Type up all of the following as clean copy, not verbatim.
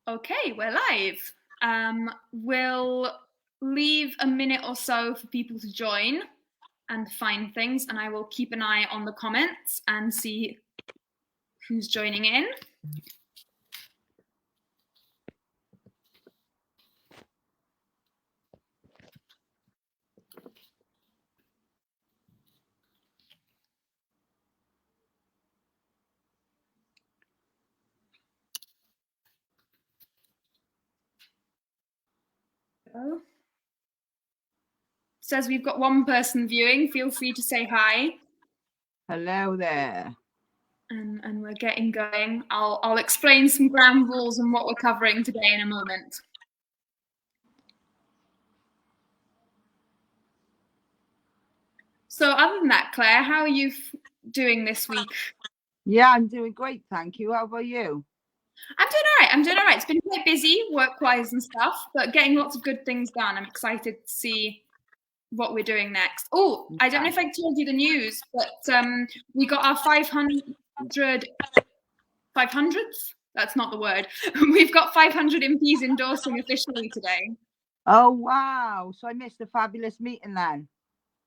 Okay, we're live. We'll leave a minute or so for people to join and find things, and I will keep an eye on the comments and see who's joining in. Oh. Says we've got one person viewing. Feel free to say hi. Hello there. And we're getting going. I'll explain some ground rules and what we're covering today in a moment. So other than that, Claire, how are you doing this week? Yeah, I'm doing great, thank you. How about you? I'm doing all right. It's been quite busy work-wise and stuff, but getting lots of good things done. I'm excited to see what we're doing next. Oh, I don't know if I told you the news, but we got our 500th? That's not the word. We've got 500 MPs endorsing officially today. Oh, wow. So I missed a fabulous meeting then.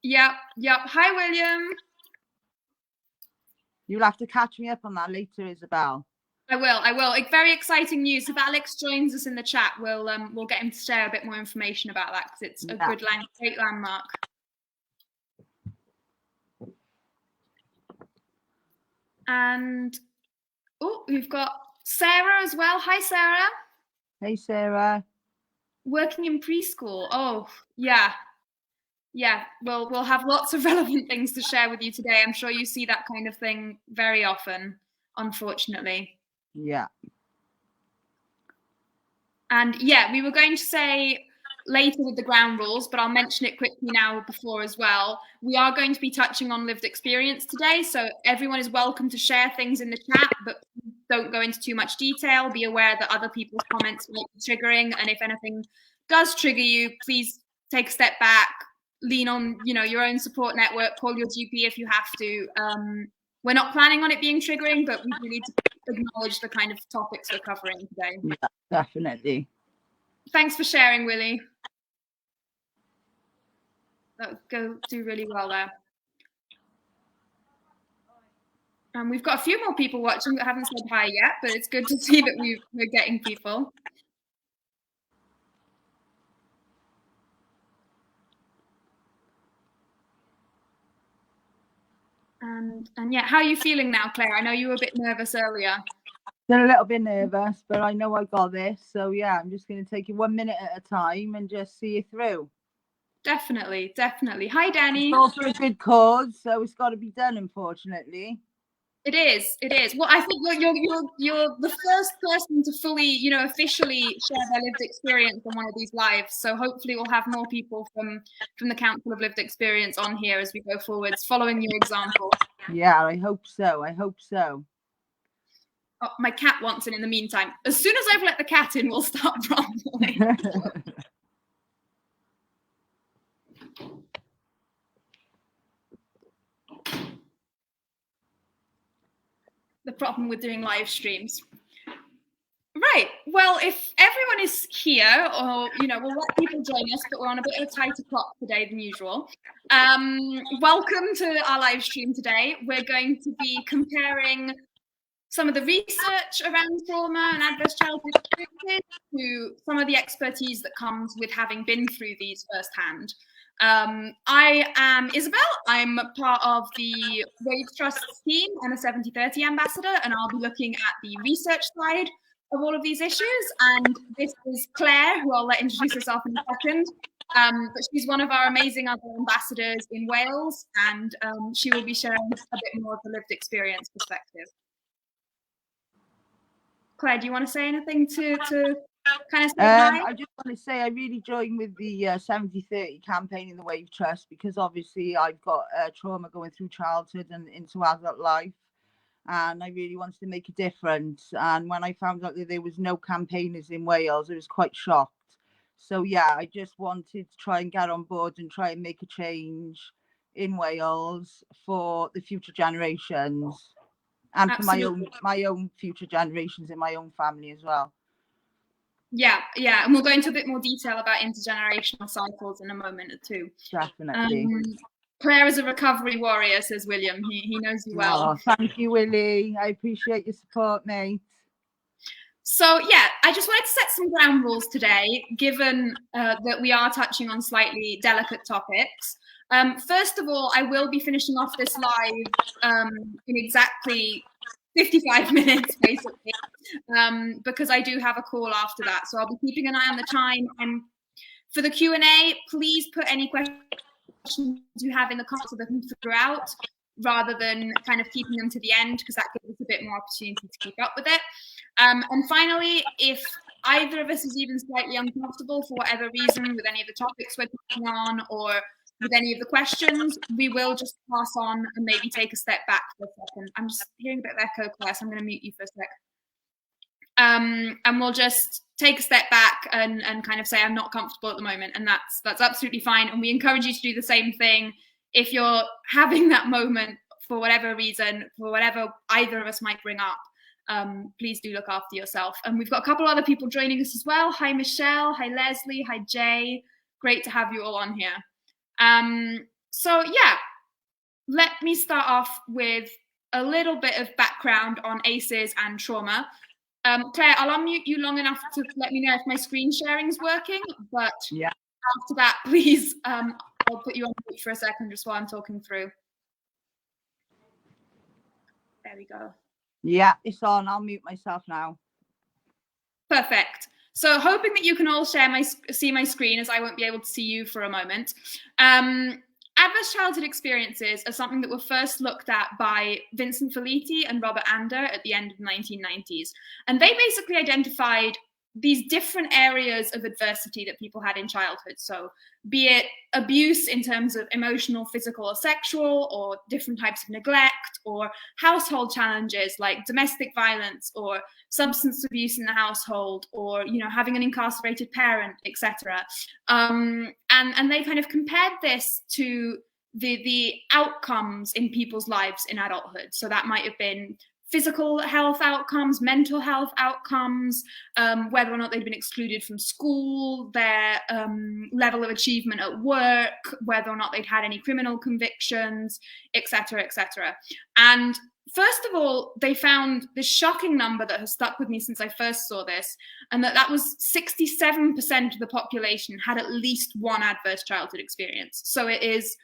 Yep. Hi, William. You'll have to catch me up on that later, Isabel. I will. Very exciting news. If Alex joins us in the chat, we'll get him to share a bit more information about that because it's a great landmark. And we've got Sarah as well. Hi, Sarah. Hey, Sarah. Working in preschool. Oh, yeah. We'll have lots of relevant things to share with you today. I'm sure you see that kind of thing very often, unfortunately. Yeah. And yeah, we were going to say later with the ground rules, but I'll mention it quickly now before as well. We are going to be touching on lived experience today, so everyone is welcome to share things in the chat, but don't go into too much detail. Be aware that other people's comments might be triggering, and if anything does trigger you, please take a step back, lean on your own support network, call your GP if you have to. We're not planning on it being triggering, but we do need to acknowledge the kind of topics we're covering today. Yeah, definitely. Thanks for sharing, Willie. That would do really well there. And we've got a few more people watching that haven't said hi yet, but it's good to see that we're getting people. And yeah, how are you feeling now, Claire? I know you were a bit nervous earlier. Still a little bit nervous, but I know I got this. So yeah, I'm just going to take it 1 minute at a time and just see you through. Definitely. Hi, Danny. It's all for a good cause, so it's got to be done, unfortunately. It is. Well, I think you're the first person to fully, officially share their lived experience on one of these lives. So hopefully we'll have more people from the Council of Lived Experience on here as we go forwards, following your example. Yeah, I hope so. Oh, my cat wants it in the meantime. As soon as I've let the cat in, we'll start rumbling. The problem with doing live streams. Right. Well, if everyone is here, or we'll let people join us, but we're on a bit of a tighter clock today than usual. Welcome to our live stream today. We're going to be comparing some of the research around trauma and adverse childhood experiences to some of the expertise that comes with having been through these firsthand. I am Isabel. I'm part of the Wave Trust team and a 7030 ambassador, and I'll be looking at the research side of all of these issues. And this is Claire, who I'll let introduce herself in a second. But she's one of our amazing other ambassadors in Wales, and she will be sharing a bit more of the lived experience perspective. Claire, do you want to say anything to kind of say hi? I just want to say I really joined with the 7030 campaign in the Wave Trust because obviously I've got trauma going through childhood and into adult life, and I really wanted to make a difference. And when I found out that there was no campaigners in Wales, I was quite shocked. So yeah, I just wanted to try and get on board and try and make a change in Wales for the future generations. And absolutely, for my own future generations in my own family as well. Yeah, and we'll go into a bit more detail about intergenerational cycles in a moment or two. Definitely. Claire is a recovery warrior, says William. He knows you well. Oh, thank you, Willie. I appreciate your support, mate. So yeah, I just wanted to set some ground rules today, given that we are touching on slightly delicate topics. First of all, I will be finishing off this live in exactly 55 minutes, basically, because I do have a call after that. So I'll be keeping an eye on the time. And for the Q&A, please put any questions you have in the comments so they can figure out, rather than kind of keeping them to the end, because that gives us a bit more opportunity to keep up with it. And finally, if either of us is even slightly uncomfortable for whatever reason with any of the topics we're talking on, or with any of the questions, we will just pass on and maybe take a step back for a second. I'm just hearing a bit of echo, Claire, so I'm going to mute you for a sec. And we'll just take a step back and kind of say, I'm not comfortable at the moment, and that's absolutely fine. And we encourage you to do the same thing if you're having that moment for whatever reason, for whatever either of us might bring up. Please do look after yourself. And we've got a couple other people joining us as well. Hi, Michelle. Hi, Leslie. Hi, Jay. Great to have you all on here. So yeah, let me start off with a little bit of background on ACEs and trauma. Claire, I'll unmute you long enough to let me know if my screen sharing is working, but yeah, after that, please, I'll put you on mute for a second just while I'm talking through. There we go. Yeah, it's on. I'll mute myself now. Perfect. So hoping that you can all see my screen, as I won't be able to see you for a moment. Adverse childhood experiences are something that were first looked at by Vincent Felitti and Robert Ander at the end of the 1990s. And they basically identified these different areas of adversity that people had in childhood. So be it abuse in terms of emotional, physical, or sexual, or different types of neglect, or household challenges like domestic violence or substance abuse in the household, or having an incarcerated parent, etc. And they kind of compared this to the outcomes in people's lives in adulthood. So that might have been physical health outcomes, mental health outcomes, whether or not they'd been excluded from school, their level of achievement at work, whether or not they'd had any criminal convictions, etc., etc. And first of all, they found this shocking number that has stuck with me since I first saw this, and that was 67% of the population had at least one adverse childhood experience. So it is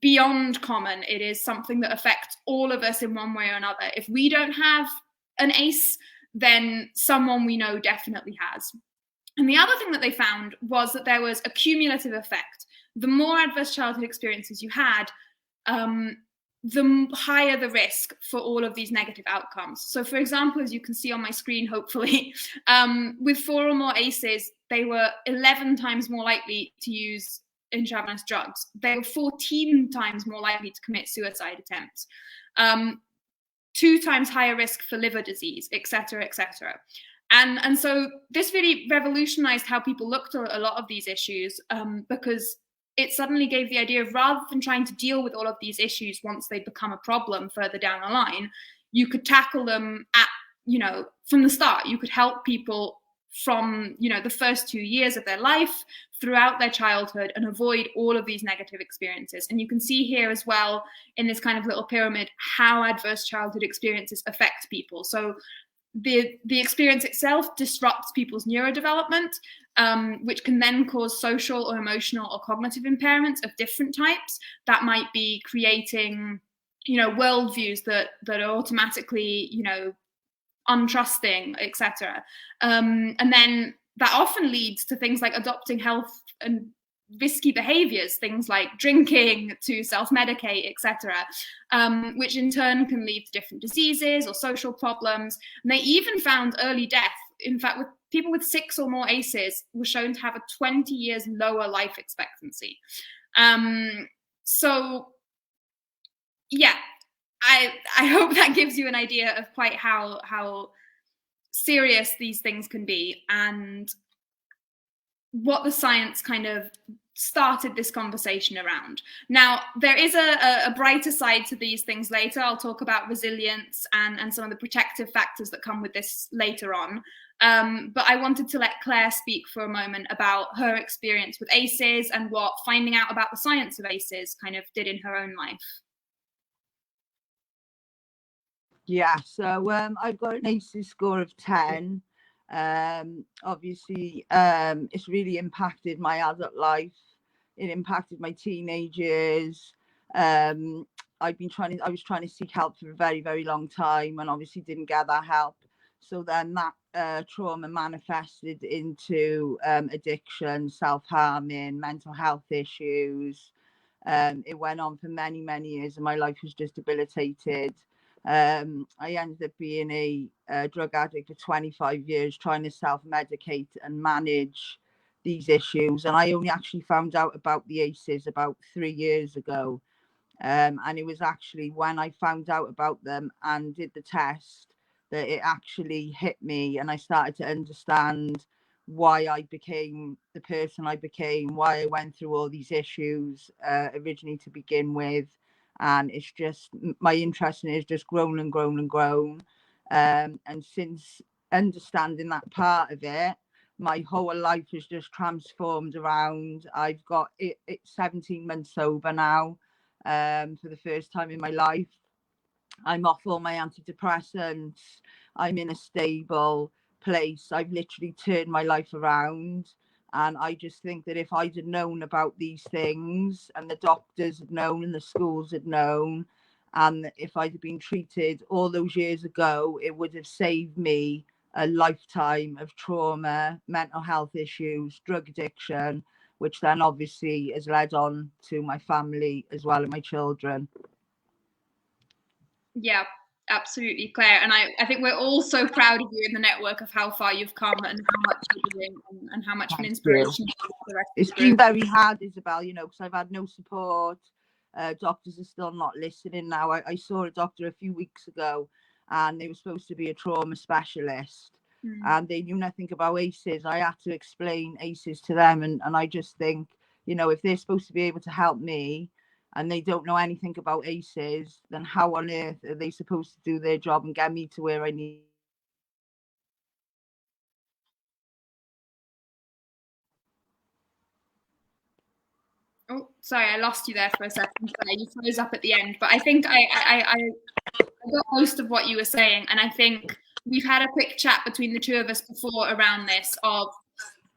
beyond common. It is something that affects all of us in one way or another. If we don't have an ACE, then someone we know definitely has. And the other thing that they found was that there was a cumulative effect. The more adverse childhood experiences you had, the higher the risk for all of these negative outcomes. So for example, as you can see on my screen, hopefully, with 4 or more ACEs, they were 11 times more likely to use intravenous drugs. They were 14 times more likely to commit suicide attempts, 2 times higher risk for liver disease, etc., etc. And so this really revolutionized how people looked at a lot of these issues, because it suddenly gave the idea of, rather than trying to deal with all of these issues once they become a problem further down the line, you could tackle them at, from the start. You could help people from, the first 2 years of their life, throughout their childhood, and avoid all of these negative experiences. And you can see here as well in this kind of little pyramid how adverse childhood experiences affect people. So the experience itself disrupts people's neurodevelopment, which can then cause social or emotional or cognitive impairments of different types. That might be creating, worldviews that are automatically, untrusting, etc. And then that often leads to things like adopting health and risky behaviors, things like drinking, to self-medicate, etc., which in turn can lead to different diseases or social problems. And they even found early death. In fact, with people with 6 or more ACEs were shown to have a 20 years lower life expectancy. So yeah, I hope that gives you an idea of quite how serious these things can be. And what the science kind of started this conversation around. Now, there is a brighter side to these things later. I'll talk about resilience and some of the protective factors that come with this later on. But I wanted to let Claire speak for a moment about her experience with ACEs and what finding out about the science of ACEs kind of did in her own life. Yeah, so I've got an ACEs score of 10. Obviously, it's really impacted my adult life. It impacted my teenage years. I was trying to seek help for a very, very long time, and obviously didn't get that help. So then that trauma manifested into addiction, self-harming, mental health issues. It went on for many, many years, and my life was just debilitated. I ended up being a drug addict for 25 years, trying to self-medicate and manage these issues. And I only actually found out about the ACEs about 3 years ago. And it was actually when I found out about them and did the test that it actually hit me, and I started to understand why I became the person I became, why I went through all these issues originally to begin with. And it's just, my interest in it has just grown and grown and grown. And since understanding that part of it, my whole life has just transformed around. I've got it's 17 months sober now, for the first time in my life. I'm off all my antidepressants. I'm in a stable place. I've literally turned my life around. And I just think that if I'd have known about these things, and the doctors had known and the schools had known, and if I'd have been treated all those years ago, it would have saved me a lifetime of trauma, mental health issues, drug addiction, which then obviously has led on to my family as well and my children. Yeah, absolutely, Claire. And I think we're all so proud of you in the network of how far you've come and how much you're doing and how much of an inspiration you are for the rest It's of the group. been very hard, Isabel, because I've had no support. Doctors are still not listening now. I saw a doctor a few weeks ago, and they were supposed to be a trauma specialist, and they knew nothing about ACEs. I had to explain ACEs to them, and I just think, if they're supposed to be able to help me and they don't know anything about ACEs, then how on earth are they supposed to do their job and get me to where I need? Oh, sorry, I lost you there for a second. Sorry, you froze up at the end, but I think I got most of what you were saying, and I think we've had a quick chat between the two of us before around this of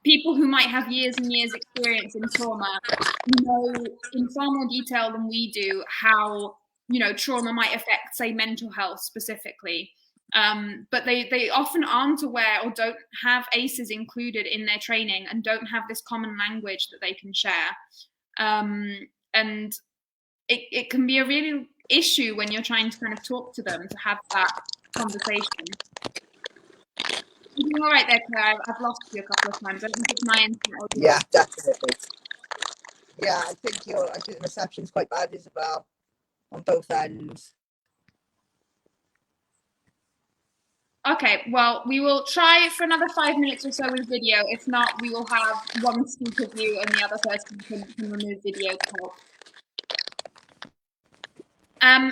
people who might have years and years experience in trauma know in far more detail than we do how trauma might affect, say, mental health specifically. But they often aren't aware or don't have ACEs included in their training and don't have this common language that they can share. And it can be a real issue when you're trying to kind of talk to them to have that conversation. You're doing all right there, Claire. I've lost you a couple of times. I don't think it's my internet. Yeah, definitely. Yeah, I think the reception's quite bad, Isabel, on both ends. Okay, well, we will try for another 5 minutes or so with video. If not, we will have one speaker view and the other person can remove video to help.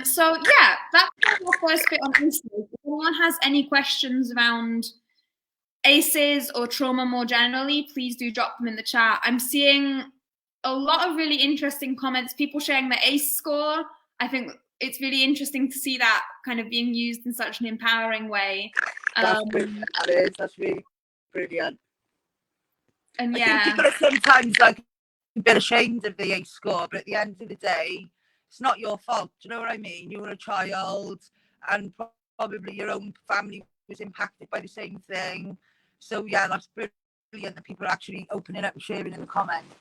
So yeah, that's our first bit on ACEs. If anyone has any questions around ACEs or trauma more generally, please do drop them in the chat. I'm seeing a lot of really interesting comments, people sharing their ACE score. I think it's really interesting to see that kind of being used in such an empowering way. That's really brilliant. And I think people are sometimes like a bit ashamed of the ACE score, but at the end of the day, it's not your fault. Do you know what I mean? You were a child, and probably your own family was impacted by the same thing. So yeah, that's brilliant that people are actually opening up and sharing in the comments.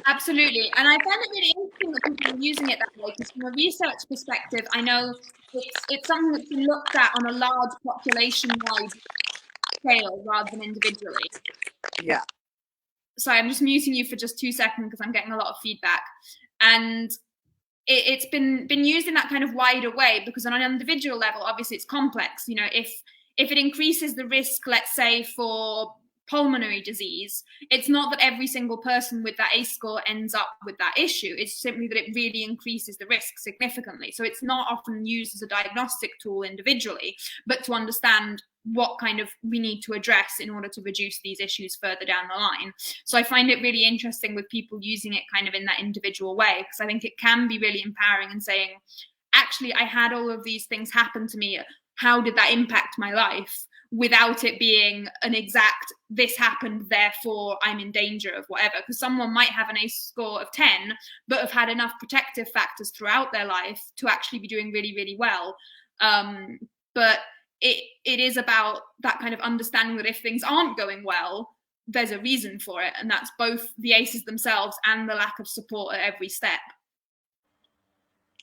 Absolutely. And I find it really interesting that people are using it that way, because from a research perspective, I know it's something that's been looked at on a large population-wide scale rather than individually. Yeah. Sorry, I'm just muting you for just 2 seconds because I'm getting a lot of feedback. And it's been used in that kind of wider way, because on an individual level, obviously it's complex. If it increases the risk, let's say, for pulmonary disease, it's not that every single person with that ACE score ends up with that issue. It's simply that it really increases the risk significantly. So it's not often used as a diagnostic tool individually, but to understand what kind of we need to address in order to reduce these issues further down the line. So I find it really interesting with people using it kind of in that individual way, because I think it can be really empowering and saying, actually, I had all of these things happen to me. How did that impact my life? Without it being an exact, this happened, therefore I'm in danger of whatever. Because someone might have an ACE score of 10, but have had enough protective factors throughout their life to actually be doing really, really well. But it is about that kind of understanding that if things aren't going well, there's a reason for it. And that's both the ACEs themselves and the lack of support at every step.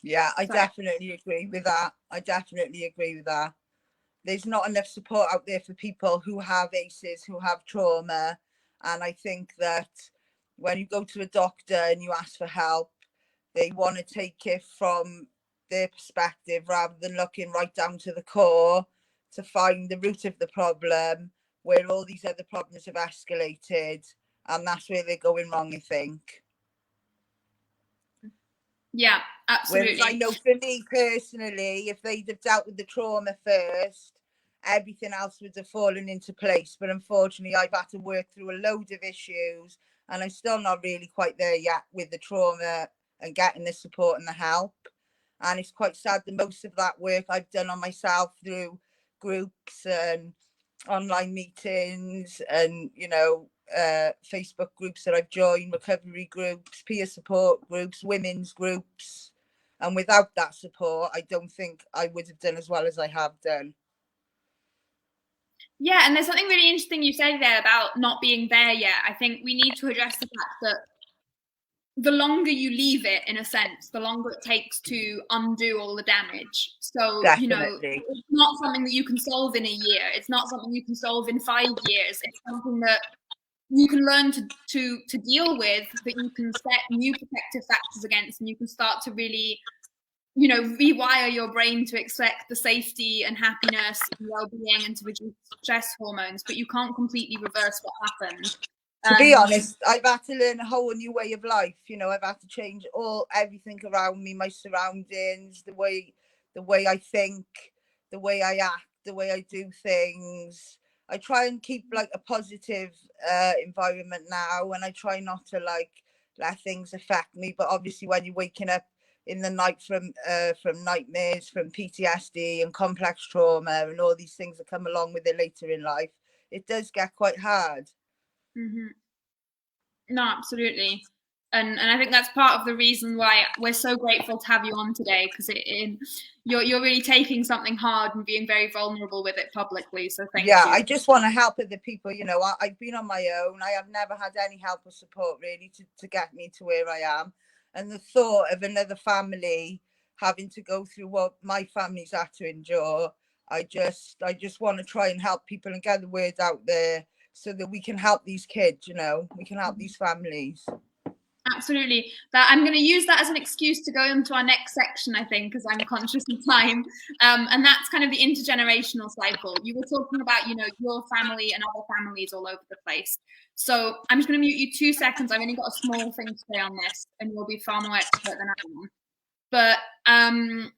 Yeah, I definitely agree with that. There's not enough support out there for people who have ACEs, who have trauma. And I think that when you go to a doctor and you ask for help, they want to take it from their perspective rather than looking right down to the core to find the root of the problem, where all these other problems have escalated. And that's where they're going wrong, I think. Yeah, absolutely. Whereas I know for me personally, if they'd have dealt with the trauma first, everything else would have fallen into place. But unfortunately, I've had to work through a load of issues, and I'm still not really quite there yet with the trauma and getting the support and the help. And it's quite sad that most of that work I've done on myself through groups and online meetings and, you know, Facebook groups that I've joined, recovery groups, peer support groups, women's groups. And without that support, I don't think I would have done as well as I have done. Yeah, and there's something really interesting you said there about not being there yet. I think we need to address the fact that the longer you leave it, in a sense, the longer it takes to undo all the damage. So, Definitely. you know, it's not something that you can solve in a year. It's not something you can solve in 5 years. It's something that you can learn to deal with, that you can set new protective factors against, and you can start to really, you know, rewire your brain to expect the safety and happiness and well-being and to reduce stress hormones. But you can't completely reverse what happened. To be honest, I've had to learn a whole new way of life. You know, I've had to change everything around me, my surroundings, the way I think, the way I act, the way I do things. I try and keep like a positive environment now, and I try not to like let things affect me. But obviously, when you're waking up in the night from nightmares, from PTSD and complex trauma, and all these things that come along with it later in life, it does get quite hard. Mm-hmm. No, absolutely. And I think that's part of the reason why we're so grateful to have you on today, because you're really taking something hard and being very vulnerable with it publicly. So thank you. Yeah, I just want to help other people. You know, I've been on my own. I have never had any help or support really to get me to where I am. And the thought of another family having to go through what my family's had to endure, I just want to try and help people and get the word out there so that we can help these kids, you know, we can help these families. Absolutely. That I'm going to use that as an excuse to go into our next section, I think, because I'm conscious of time. And that's kind of the intergenerational cycle. You were talking about, you know, your family and other families all over the place. So I'm just going to mute you 2 seconds. I've only got a small thing to say on this, and you'll be far more expert than I am. But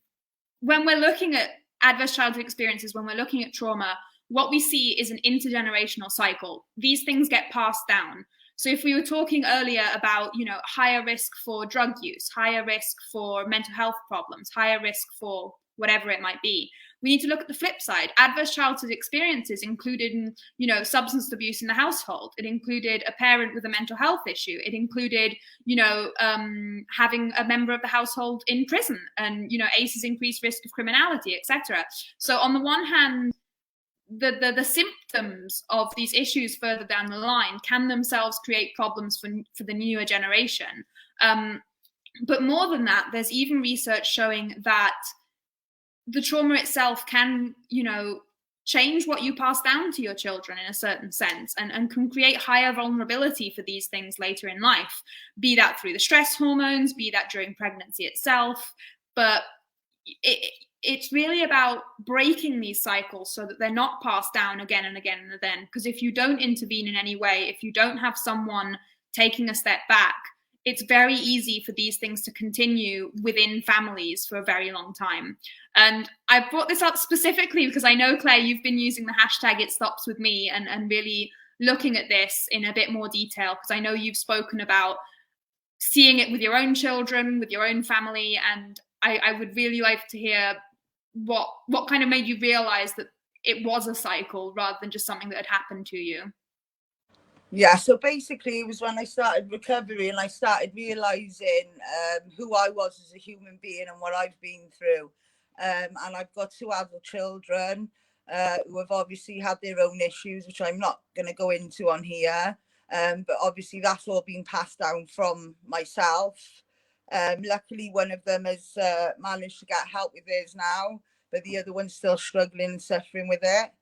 when we're looking at adverse childhood experiences, when we're looking at trauma, what we see is an intergenerational cycle. These things get passed down. So if we were talking earlier about, you know, higher risk for drug use, higher risk for mental health problems, higher risk for whatever it might be, we need to look at the flip side. Adverse childhood experiences included, you know, substance abuse in the household. It included a parent with a mental health issue. It included, you know, having a member of the household in prison, and, you know, ACEs increased risk of criminality, etc. So on the one hand, the symptoms of these issues further down the line can themselves create problems for the newer generation. But more than that, there's even research showing that the trauma itself can, you know, change what you pass down to your children in a certain sense, and can create higher vulnerability for these things later in life, be that through the stress hormones, be that during pregnancy itself. But it's really about breaking these cycles so that they're not passed down again and again and again. Because if you don't intervene in any way, if you don't have someone taking a step back, it's very easy for these things to continue within families for a very long time. And I brought this up specifically because I know, Claire, you've been using the hashtag It Stops With Me and really looking at this in a bit more detail, because I know you've spoken about seeing it with your own children, with your own family, and I would really like to hear what kind of made you realize that it was a cycle rather than just something that had happened to you. Yeah, so basically it was when I started recovery and I started realizing who I was as a human being and what I've been through. And I've got 2 adult children who have obviously had their own issues, which I'm not going to go into on here. But obviously that's all been passed down from myself. Luckily, one of them has managed to get help with theirs now, but the other one's still struggling and suffering with it.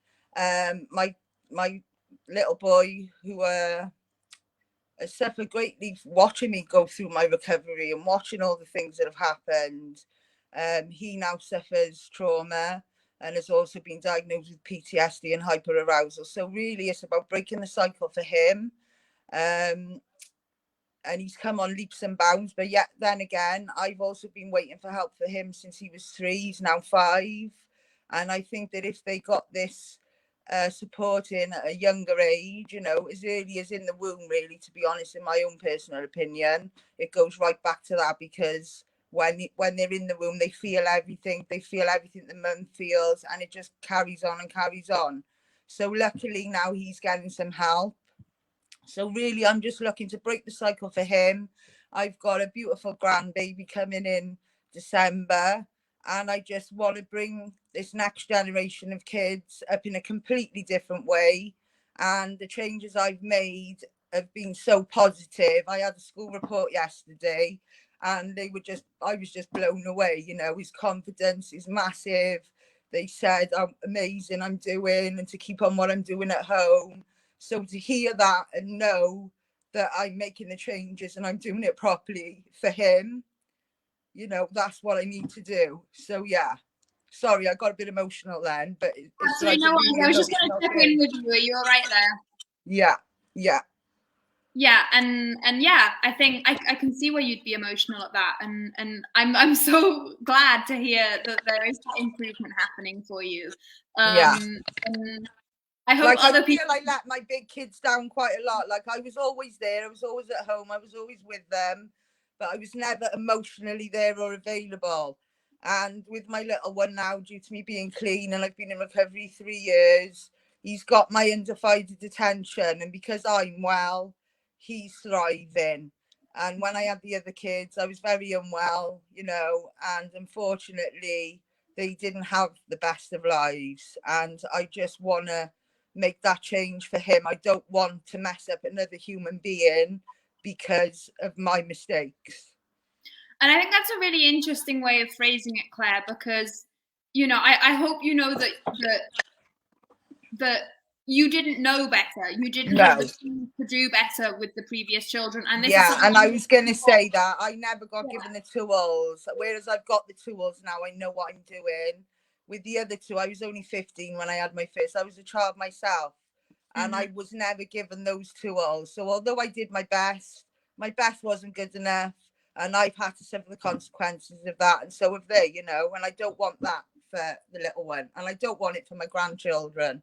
My little boy who has suffered greatly watching me go through my recovery and watching all the things that have happened. He now suffers trauma and has also been diagnosed with PTSD and hyperarousal. So really it's about breaking the cycle for him. And he's come on leaps and bounds, but yet then again, I've also been waiting for help for him since he was 3. He's now 5. And I think that if they got this support in at a younger age, you know, as early as in the womb, really, to be honest, in my own personal opinion, it goes right back to that, because when they're in the womb, they feel everything the mum feels, and it just carries on and carries on. So luckily now he's getting some help. So really, I'm just looking to break the cycle for him. I've got a beautiful grandbaby coming in December, and I just want to bring this next generation of kids up in a completely different way. And the changes I've made have been so positive. I had a school report yesterday, and I was just blown away. You know, his confidence is massive. They said how amazing I'm doing and to keep on what I'm doing at home. So to hear that and know that I'm making the changes and I'm doing it properly for him, you know, that's what I need to do. So yeah, sorry, I got a bit emotional then, but it's like No worries. I was just going to check in with you. Are you all right there? Yeah. Yeah, and yeah, I think I can see where you'd be emotional at that, and I'm so glad to hear that there is that improvement happening for you. And I hope like, other I feel people. I let my big kids down quite a lot. Like, I was always there. I was always at home. I was always with them, but I was never emotionally there or available. And with my little one now, due to me being clean and I've been in recovery 3 years, he's got my undivided attention. And because I'm well, he's thriving. And when I had the other kids, I was very unwell, you know, and unfortunately, they didn't have the best of lives. And I just want to make that change for him. I don't want to mess up another human being because of my mistakes. And I think that's a really interesting way of phrasing it, Claire, because, you know, I hope you know that you didn't know better. You didn't have the tools to do better with the previous children. And this is something. And I was going to say that I never got given the tools, whereas I've got the tools now. I know what I'm doing. With the other 2, I was only 15 when I had my first. I was a child myself, and I was never given those tools. So although I did my best wasn't good enough, and I've had to suffer the consequences of that, and so have they, you know. And I don't want that for the little one, and I don't want it for my grandchildren.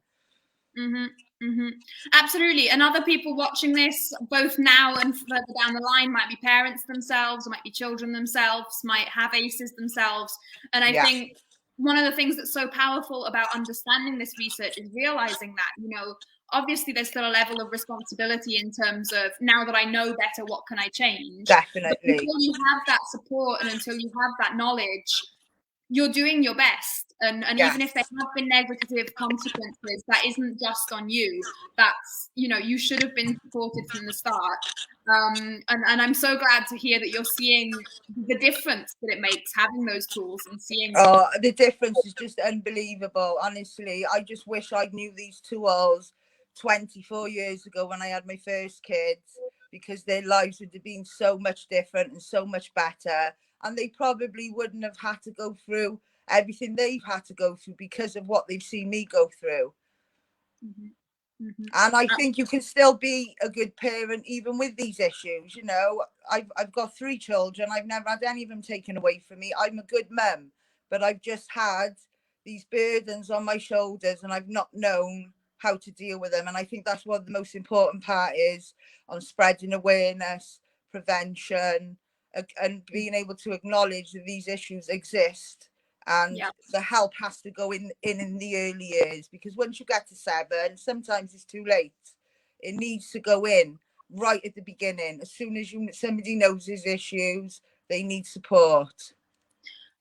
Absolutely. And other people watching this, both now and further down the line, might be parents themselves, might be children themselves, might have ACEs themselves. And I think one of the things that's so powerful about understanding this research is realizing that, you know, obviously there's still a level of responsibility in terms of, now that I know better, what can I change? Definitely. But until you have that support and until you have that knowledge, you're doing your best. And even if there have been negative consequences, that isn't just on you. That's, you know, you should have been supported from the start. And I'm so glad to hear that you're seeing the difference that it makes having those tools and seeing. Oh, the difference is just unbelievable. Honestly, I just wish I knew these tools 24 years ago when I had my first kids, because their lives would have been so much different and so much better. And they probably wouldn't have had to go through everything they've had to go through because of what they've seen me go through. Mm-hmm. Mm-hmm. And I think you can still be a good parent even with these issues. You know, I've got 3 children. I've never had any of them taken away from me. I'm a good mum, but I've just had these burdens on my shoulders and I've not known how to deal with them. And I think that's what the most important part is, on spreading awareness, prevention, and being able to acknowledge that these issues exist. And Yeah. the help has to go in the early years, because once you get to 7, sometimes it's too late. It needs to go in right at the beginning. As soon as somebody knows there's issues, they need support.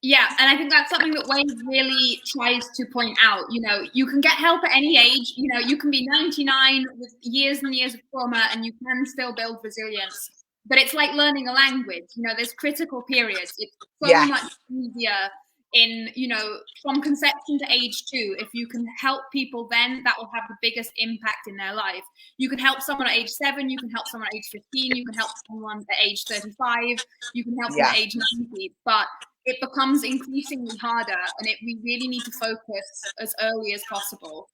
Yeah, and I think that's something that Wave really tries to point out. You know, you can get help at any age. You know, you can be 99 with years and years of trauma and you can still build resilience. But it's like learning a language. You know, there's critical periods. It's so much easier in, you know, from conception to age 2. If you can help people then, that will have the biggest impact in their life. You can help someone at age 7, you can help someone at age 15, you can help someone at age 35, you can help them at age 90. But it becomes increasingly harder, and we really need to focus as early as possible.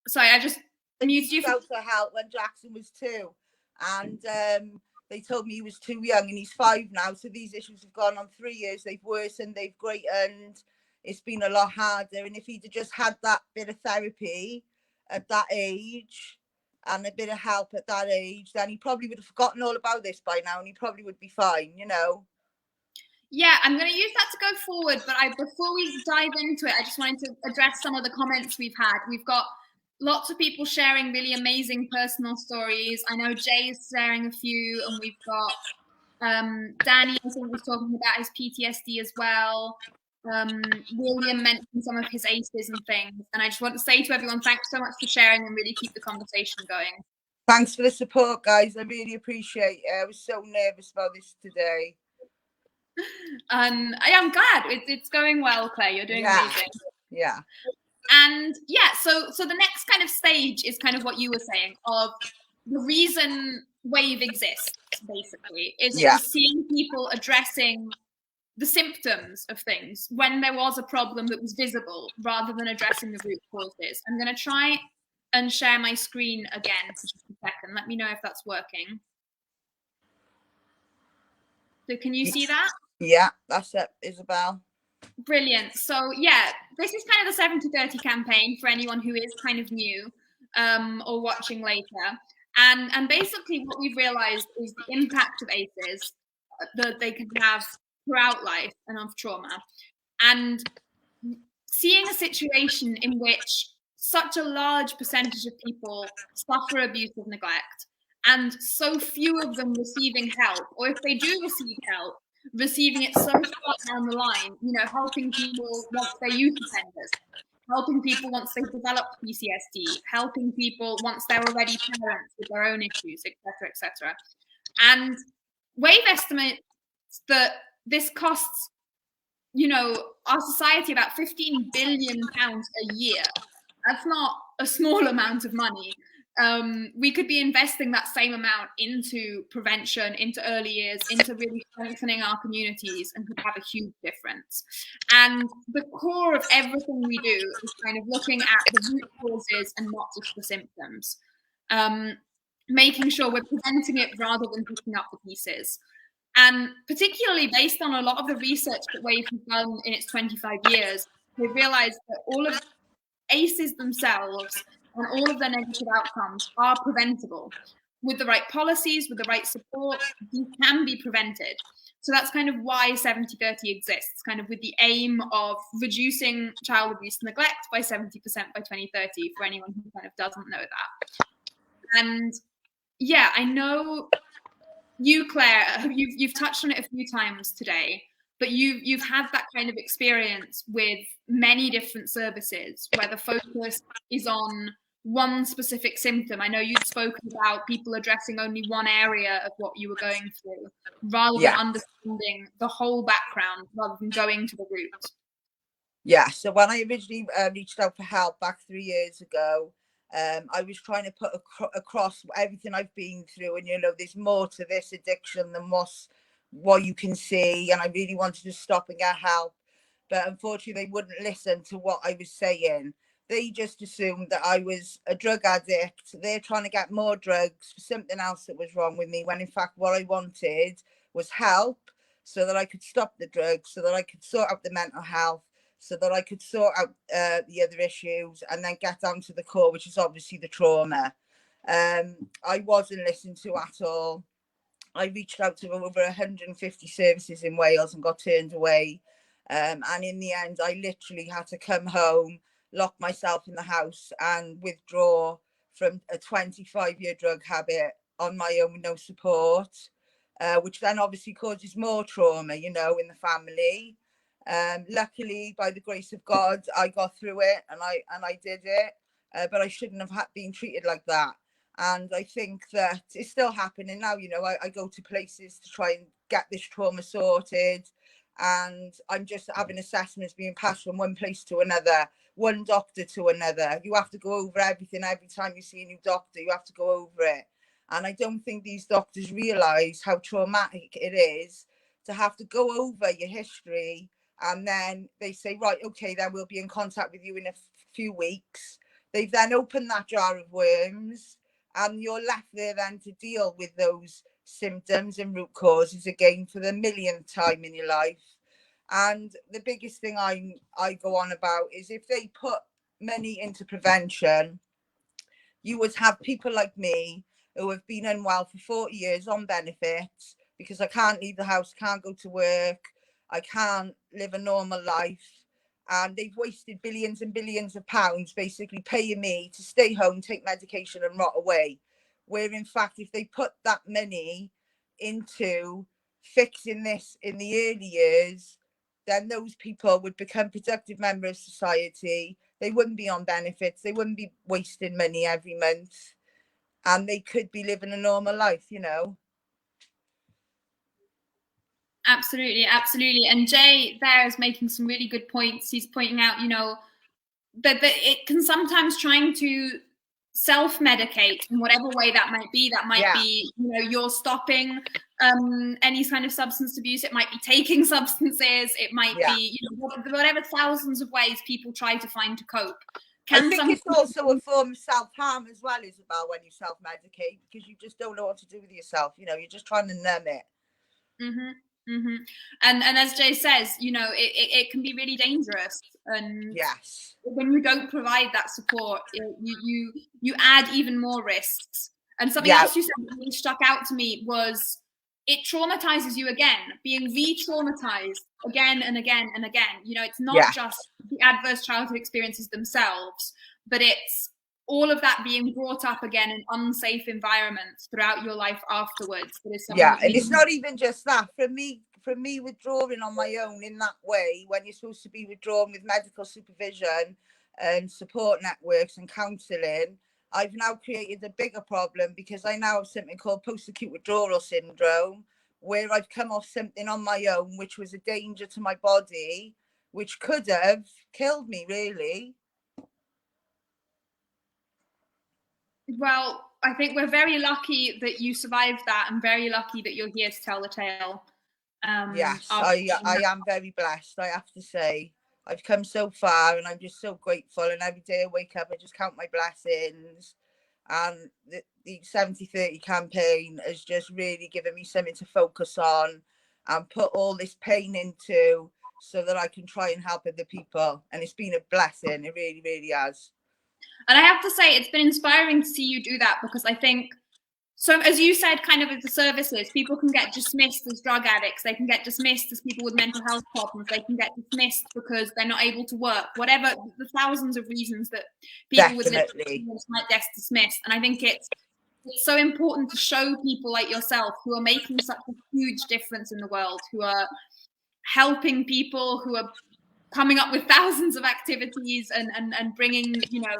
Sorry, I just muted you. For help when Jackson was 2, and they told me he was too young, and he's 5 now. So these issues have gone on 3 years. They've worsened, they've greatened. It's been a lot harder. And if he'd just had that bit of therapy at that age and a bit of help at that age, then he probably would have forgotten all about this by now, and he probably would be fine, you know. Yeah, I'm going to use that to go forward, but before we dive into it, I just wanted to address some of the comments we've had. We've got lots of people sharing really amazing personal stories. I know Jay is sharing a few, and we've got Danny, I think, was talking about his PTSD as well. William mentioned some of his ACEs and things. And I just want to say to everyone, thanks so much for sharing and really keep the conversation going. Thanks for the support, guys. I really appreciate it. I was so nervous about this today. I'm glad it's going well, Claire. You're doing amazing. Yeah. And yeah, so the next kind of stage is kind of what you were saying, of the reason Wave exists, basically, is it was seeing people addressing the symptoms of things when there was a problem that was visible, rather than addressing the root causes. I'm going to try and share my screen again for just a second. Let me know if that's working. So can you see that? Yeah, that's it, Isabel. Brilliant. So yeah, this is kind of the 70-30 campaign for anyone who is kind of new or watching later. And basically what we've realized is the impact of ACEs that they can have throughout life and of trauma. And seeing a situation in which such a large percentage of people suffer abuse or neglect, and so few of them receiving help, or if they do receive help, receiving it so far down the line, you know, helping people once they're youth offenders, helping people once they've developed PTSD, helping people once they're already parents with their own issues, etc., etc. And Wave estimates that this costs, you know, our society about £15 billion a year. That's not a small amount of money. We could be investing that same amount into prevention, into early years, into really strengthening our communities, and could have a huge difference. And the core of everything we do is kind of looking at the root causes and not just the symptoms. Making sure we're preventing it rather than picking up the pieces. And particularly based on a lot of the research that Wave has done in its 25 years, we've realized that all of ACEs themselves and all of their negative outcomes are preventable. With the right policies, with the right support, these can be prevented. So that's kind of why 70-30 exists, kind of with the aim of reducing child abuse and neglect by 70% by 2030, for anyone who kind of doesn't know that. And yeah, I know you, Claire, you've touched on it a few times today, but you've had that kind of experience with many different services where the focus is on one specific symptom. I know you'd spoken about people addressing only one area of what you were going through, rather than understanding the whole background, rather than going to the root. Yeah, so when I originally reached out for help back 3 years ago, I was trying to put across everything I've been through, and you know, there's more to this addiction than what you can see, and I really wanted to stop and get help. but unfortunately they wouldn't listen to what I was saying. They just assumed that I was a drug addict. They're trying to get more drugs for something else that was wrong with me, when in fact what I wanted was help, so that I could stop the drugs, so that I could sort out the mental health, so that I could sort out the other issues, and then get down to the core, which is obviously the trauma. I wasn't listened to at all. I reached out to over 150 services in Wales and got turned away. And in the end, I literally had to come home, lock myself in the house, and withdraw from a 25-year drug habit on my own with no support, which then obviously causes more trauma, you know, in the family. Luckily, by the grace of God, I got through it, and I did it. But I shouldn't have been treated like that. And I think that it's still happening now. You know, I go to places to try and get this trauma sorted, and I'm just having assessments being passed from one place to another, one doctor to another. You have to go over everything every time you see a new doctor. You have to go over it. And I don't think these doctors realise how traumatic it is to have to go over your history, and then they say, right, okay, then we'll be in contact with you in a few weeks. They've then opened that jar of worms, and you're left there then to deal with those symptoms and root causes again for the millionth time in your life. And the biggest thing I go on about is, if they put money into prevention, you would have people like me who have been unwell for 40 years on benefits, because I can't leave the house, can't go to work, I can't live a normal life. And they've wasted billions and billions of pounds basically paying me to stay home, take medication and rot away. Where in fact, if they put that money into fixing this in the early years, then those people would become productive members of society. They wouldn't be on benefits. They wouldn't be wasting money every month. And they could be living a normal life, you know. Absolutely, absolutely. And Jay there is making some really good points. He's pointing out, you know, that it can sometimes trying to self-medicate in whatever way that might be. That might be, you know, you're stopping any kind of substance abuse. It might be taking substances. It might be, you know, whatever thousands of ways people try to find to cope. I think it's also a form of self-harm as well, Isabel, when you self-medicate, because you just don't know what to do with yourself. You know, you're just trying to numb it. And as Jay says, you know, it can be really dangerous. And yes, when you don't provide that support, you add even more risks. And something else you said that really stuck out to me was, it traumatizes you again, being re-traumatized again and again and again. You know, it's not just the adverse childhood experiences themselves, but it's all of that being brought up again in unsafe environments throughout your life afterwards. That is something and it's not even just that. For me withdrawing on my own in that way, when you're supposed to be withdrawn with medical supervision and support networks and counselling, I've now created a bigger problem, because I now have something called post-acute withdrawal syndrome, where I've come off something on my own which was a danger to my body, which could have killed me, really. Well, I think we're very lucky that you survived that, and very lucky that you're here to tell the tale. Yes, I am very blessed, I have to say. I've come so far, and I'm just so grateful. And every day I wake up, I just count my blessings. And the 70/30 campaign has just really given me something to focus on and put all this pain into, so that I can try and help other people. And it's been a blessing. It really, really has. And I have to say, it's been inspiring to see you do that, because I think, so as you said, kind of with the services, people can get dismissed as drug addicts. They can get dismissed as people with mental health problems. They can get dismissed because they're not able to work. Whatever, the thousands of reasons that people with mental illness might get dismissed. And I think it's so important to show people like yourself, who are making such a huge difference in the world, who are helping people, who are coming up with thousands of activities and bringing, you know,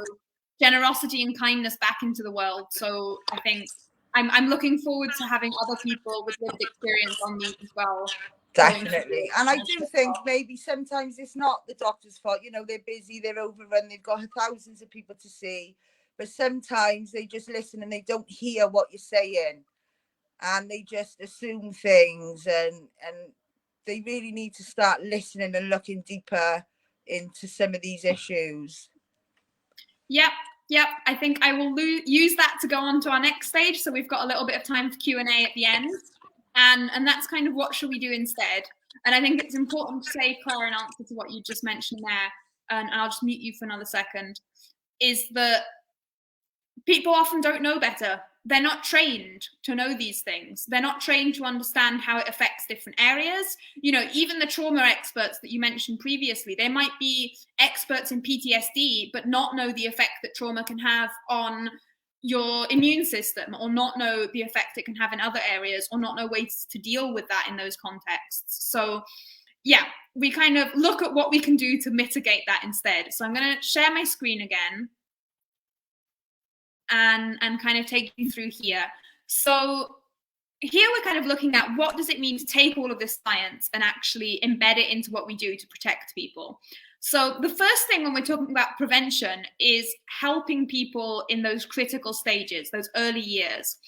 generosity and kindness back into the world. So I think I'm looking forward to having other people with lived experience on these as well. Definitely. And I do think maybe sometimes it's not the doctor's fault. You know, they're busy, they're overrun, they've got thousands of people to see. But sometimes they just listen and they don't hear what you're saying. And they just assume things. And they really need to start listening and looking deeper into some of these issues. Yep. I think I will use that to go on to our next stage. So we've got a little bit of time for Q&A at the end. And that's kind of what should we do instead? And I think it's important to say, Claire, in answer to what you just mentioned there, and I'll just mute you for another second, is that people often don't know better. They're not trained to know these things. They're not trained to understand how it affects different areas. You know, even the trauma experts that you mentioned previously, they might be experts in PTSD, but not know the effect that trauma can have on your immune system, or not know the effect it can have in other areas, or not know ways to deal with that in those contexts. So yeah, we kind of look at what we can do to mitigate that instead. So I'm going to share my screen again and kind of take you through here. So here we're kind of looking at what does it mean to take all of this science and actually embed it into what we do to protect people. So the first thing when we're talking about prevention is helping people in those critical stages, those early years.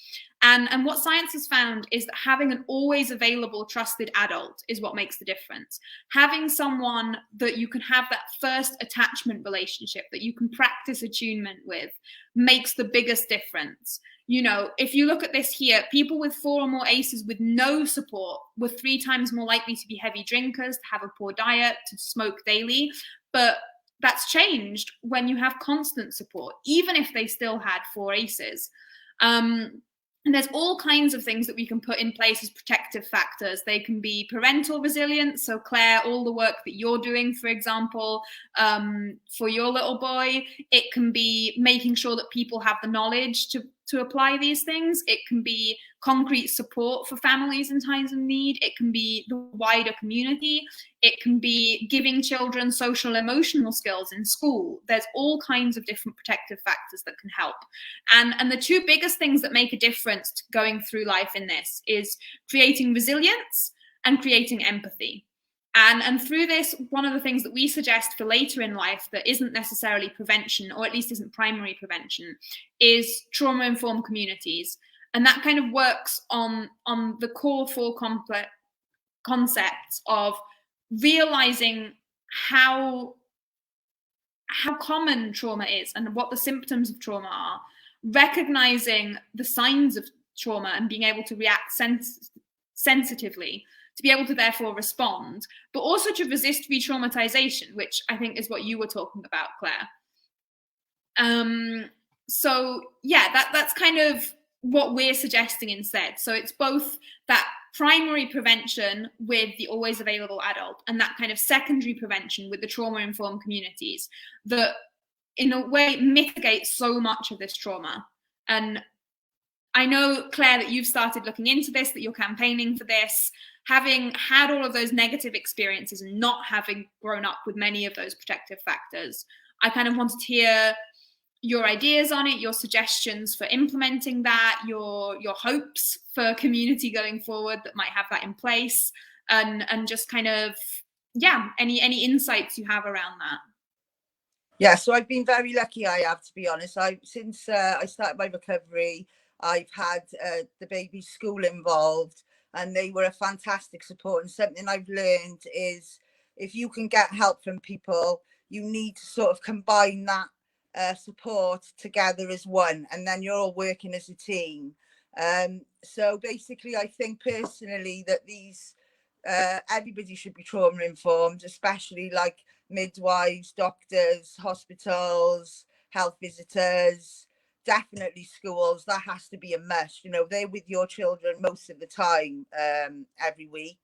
And what science has found is that having an always available trusted adult is what makes the difference. Having someone that you can have that first attachment relationship, that you can practice attunement with, makes the biggest difference. You know, if you look at this here, people with 4 or more ACEs with no support were 3 times more likely to be heavy drinkers, to have a poor diet, to smoke daily. But that's changed when you have constant support, even if they still had 4 ACEs. And there's all kinds of things that we can put in place as protective factors. They can be parental resilience. So Claire, all the work that you're doing, for example, for your little boy, it can be making sure that people have the knowledge to apply these things. It can be concrete support for families in times of need. It can be the wider community. It can be giving children social emotional skills in school. There's all kinds of different protective factors that can help. And the 2 biggest things that make a difference to going through life in this is creating resilience and creating empathy. And through this, one of the things that we suggest for later in life that isn't necessarily prevention, or at least isn't primary prevention, is trauma-informed communities. And that kind of works on the core 4 complex concepts of realizing how common trauma is and what the symptoms of trauma are, recognizing the signs of trauma and being able to react sensitively, to be able to therefore respond, but also to resist re-traumatization, which I think is what you were talking about, Claire. So yeah, that's kind of what we're suggesting instead. So it's both that primary prevention with the always available adult and that kind of secondary prevention with the trauma-informed communities that in a way mitigate so much of this trauma. And I know, Claire, that you've started looking into this, that you're campaigning for this. Having had all of those negative experiences and not having grown up with many of those protective factors, I kind of wanted to hear your ideas on it, your suggestions for implementing that, your hopes for community going forward that might have that in place, and just kind of, yeah, any insights you have around that. Yeah, so I've been very lucky, I have, to be honest. Since I started my recovery, I've had the baby's school involved, and they were a fantastic support. And something I've learned is if you can get help from people, you need to sort of combine that support together as one, and then you're all working as a team. So basically, I think personally that these everybody should be trauma informed, especially like midwives, doctors, hospitals, health visitors, definitely schools. That has to be a must. You know, they're with your children most of the time, every week.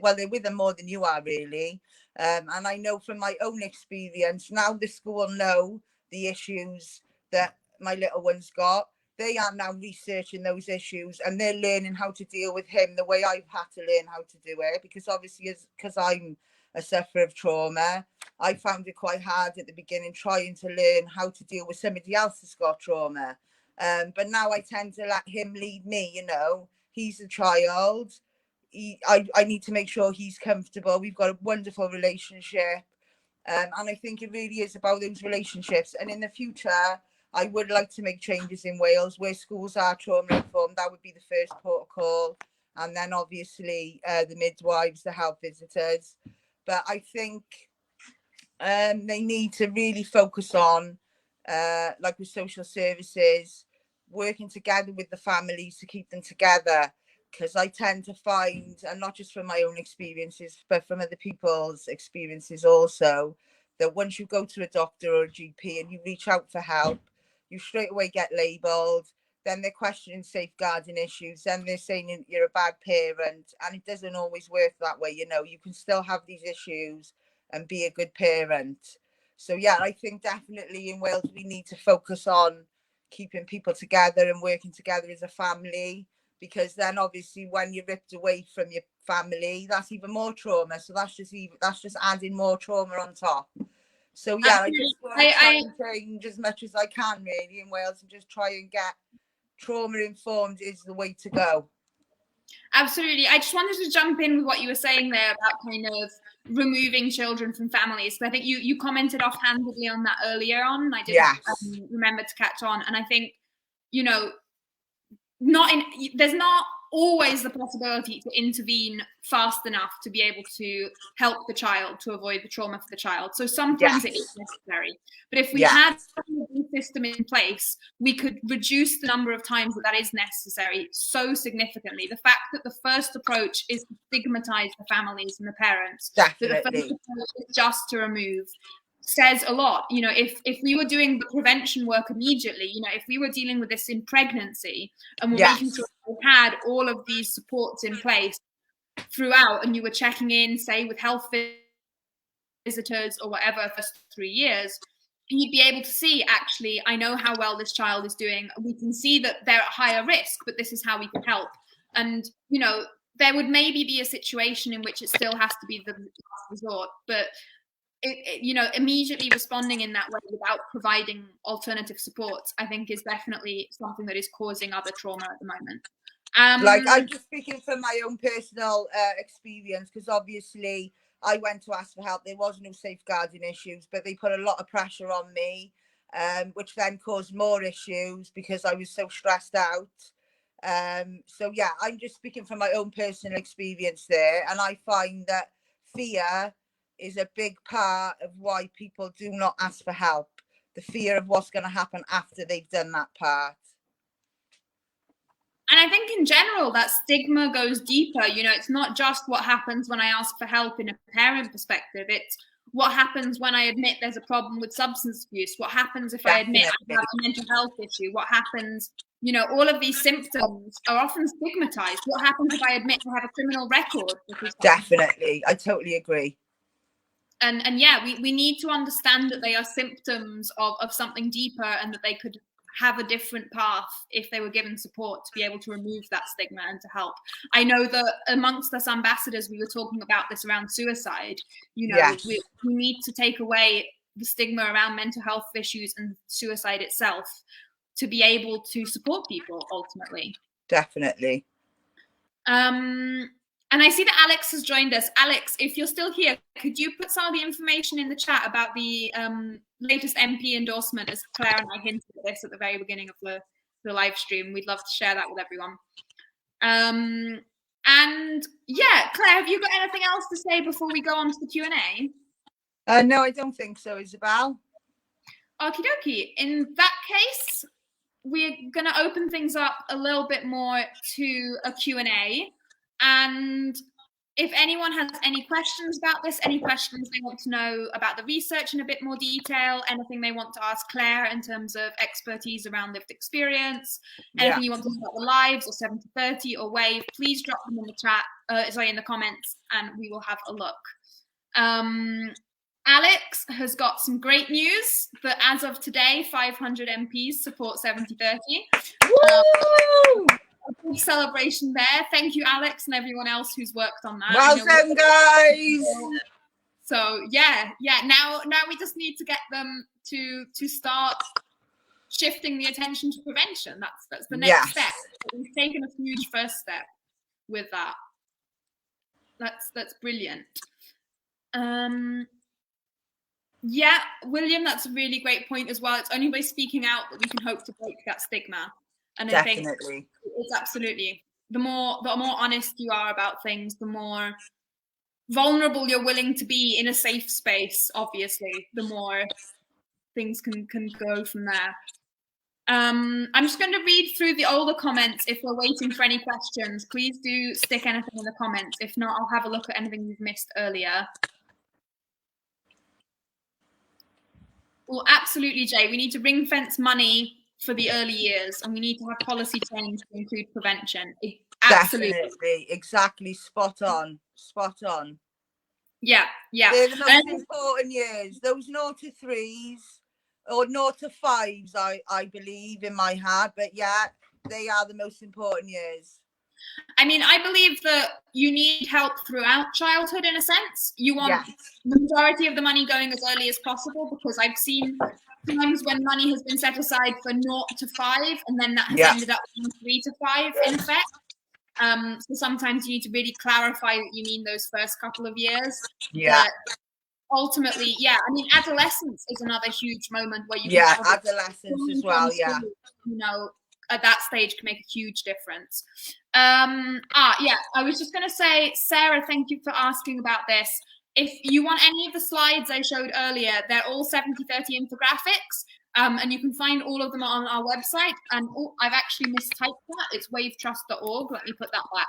Well, they're with them more than you are, really. And I know from my own experience, now the school know the issues that my little one's got. They are now researching those issues, and they're learning how to deal with him the way I've had to learn how to do it, because obviously, because I'm a sufferer of trauma, I found it quite hard at the beginning trying to learn how to deal with somebody else that's got trauma. But now I tend to let him lead me. You know, he's a child. I need to make sure he's comfortable. We've got a wonderful relationship. And I think it really is about those relationships. And in the future, I would like to make changes in Wales where schools are trauma informed. That would be the first protocol. and then obviously the midwives, the health visitors. But I think they need to really focus on, like with social services, working together with the families to keep them together. Because I tend to find, and not just from my own experiences, but from other people's experiences also, that once you go to a doctor or a GP and you reach out for help, you straight away get labelled. Then they're questioning safeguarding issues. Then they're saying you're a bad parent. And it doesn't always work that way. You know, you can still have these issues and be a good parent. So yeah, I think definitely in Wales we need to focus on keeping people together and working together as a family, because then obviously when you're ripped away from your family, that's even more trauma. So that's just adding more trauma on top. So yeah, I just want to try and change as much as I can really in Wales, and just try and get trauma informed is the way to go. Absolutely. I just wanted to jump in with what you were saying there about kind of removing children from families. I think you commented offhandedly on that earlier on, and I didn't remember to catch on. And I think, you know, there's not always the possibility to intervene fast enough to be able to help the child to avoid the trauma for the child. So sometimes it is necessary. But if we had a system in place, we could reduce the number of times that is necessary so significantly. The fact that the first approach is to stigmatize the families and the parents, that the first approach is just to remove, says a lot. You know, if we were doing the prevention work immediately, you know, if we were dealing with this in pregnancy and we're making sure we had all of these supports in place throughout, and you were checking in, say, with health visitors or whatever for 3 years, you'd be able to see, actually, I know how well this child is doing. We can see that they're at higher risk, but this is how we can help. And, you know, there would maybe be a situation in which it still has to be the last resort, but you know, immediately responding in that way without providing alternative supports, I think is definitely something that is causing other trauma at the moment. Like, I'm just speaking from my own personal experience, because obviously I went to ask for help. There was no safeguarding issues, but they put a lot of pressure on me, which then caused more issues because I was so stressed out. So yeah, I'm just speaking from my own personal experience there, and I find that fear is a big part of why people do not ask for help. The fear of what's going to happen after they've done that part. And I think in general, that stigma goes deeper. You know, it's not just what happens when I ask for help in a parent perspective. It's what happens when I admit there's a problem with substance abuse. What happens if I admit I have a mental health issue? What happens, you know, all of these symptoms are often stigmatized. What happens if I admit I have a criminal record? Definitely. I totally agree. And yeah, we need to understand that they are symptoms of something deeper, and that they could have a different path if they were given support to be able to remove that stigma and to help. I know that amongst us ambassadors, we were talking about this around suicide. You know, we need to take away the stigma around mental health issues and suicide itself to be able to support people ultimately. Definitely. And I see that Alex has joined us. Alex, if you're still here, could you put some of the information in the chat about the latest MP endorsement, as Claire and I hinted at this at the very beginning of the live stream? We'd love to share that with everyone. And yeah, Claire, have you got anything else to say before we go on to the Q&A? No, I don't think so, Isabel. Okie dokie. In that case, we're going to open things up a little bit more to a Q&A. And if anyone has any questions about this, any questions they want to know about the research in a bit more detail, anything they want to ask Claire in terms of expertise around lived experience, anything you want to know about the lives or 7-30 or WAVE, please drop them in the chat, in the comments, and we will have a look. Alex has got some great news that as of today, 500 MPs support 70-30. Woo! A big celebration there. Thank you, Alex, and everyone else who's worked on that. Well done, guys. So yeah. Now we just need to get them to start shifting the attention to prevention. That's the next step. We've taken a huge first step with that. That's brilliant. Yeah, William, that's a really great point as well. It's only by speaking out that we can hope to break that stigma. And I think it's absolutely the more honest you are about things, the more vulnerable you're willing to be in a safe space, obviously, the more things can go from there. I'm just going to read through the older comments. If we're waiting for any questions, please do stick anything in the comments. If not, I'll have a look at anything you've missed earlier. Well, absolutely, Jay. We need to ring fence money for the early years, and we need to have policy change to include prevention. Absolutely. Definitely. Exactly. Spot on. Yeah. They're the most important years. Those 0 to 3s or 0 to 5s, I believe in my heart. But yeah, they are the most important years. I mean, I believe that you need help throughout childhood in a sense. You want the majority of the money going as early as possible, because I've seen times when money has been set aside for 0 to 5, and then that has ended up being 3 to 5 in effect. So sometimes you need to really clarify that you mean those first couple of years. Yeah. But ultimately, I mean, adolescence is another huge moment where you adolescence as well. Yeah. You know, at that stage can make a huge difference. I was just going to say, Sarah, thank you for asking about this. If you want any of the slides I showed earlier, they're all 70/30 infographics. And you can find all of them on our website. And I've actually mistyped that. It's wavetrust.org. Let me put that back.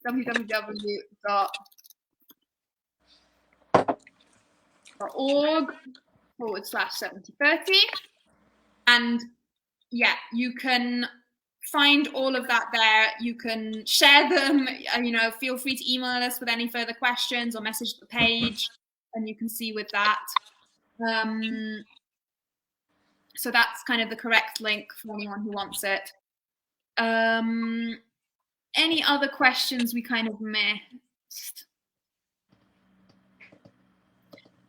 www.org/7030. And yeah, you can find all of that there. You can share them. You know, feel free to email us with any further questions or message the page, and you can see with that. So that's kind of the correct link for anyone who wants it. Any other questions we kind of missed?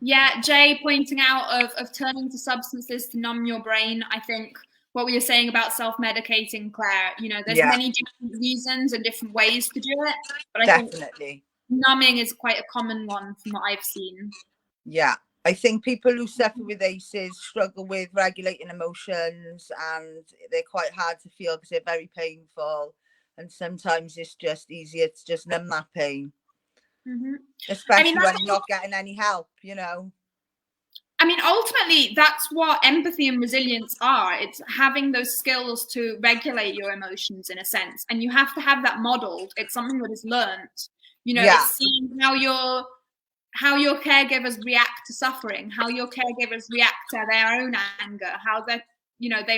Yeah, Jay pointing out of turning to substances to numb your brain. I think what we were saying about self-medicating, Claire, you know, there's many different reasons and different ways to do it. But I think numbing is quite a common one from what I've seen. Yeah. I think people who suffer with ACEs struggle with regulating emotions, and they're quite hard to feel because they're very painful. And sometimes it's just easier to just numb that pain. Especially when you're not getting any help, you know. I mean, ultimately, that's what empathy and resilience are. It's having those skills to regulate your emotions in a sense. And you have to have that modeled. It's something that is learned. You know, it's seeing how your caregivers react to suffering, how your caregivers react to their own anger, how they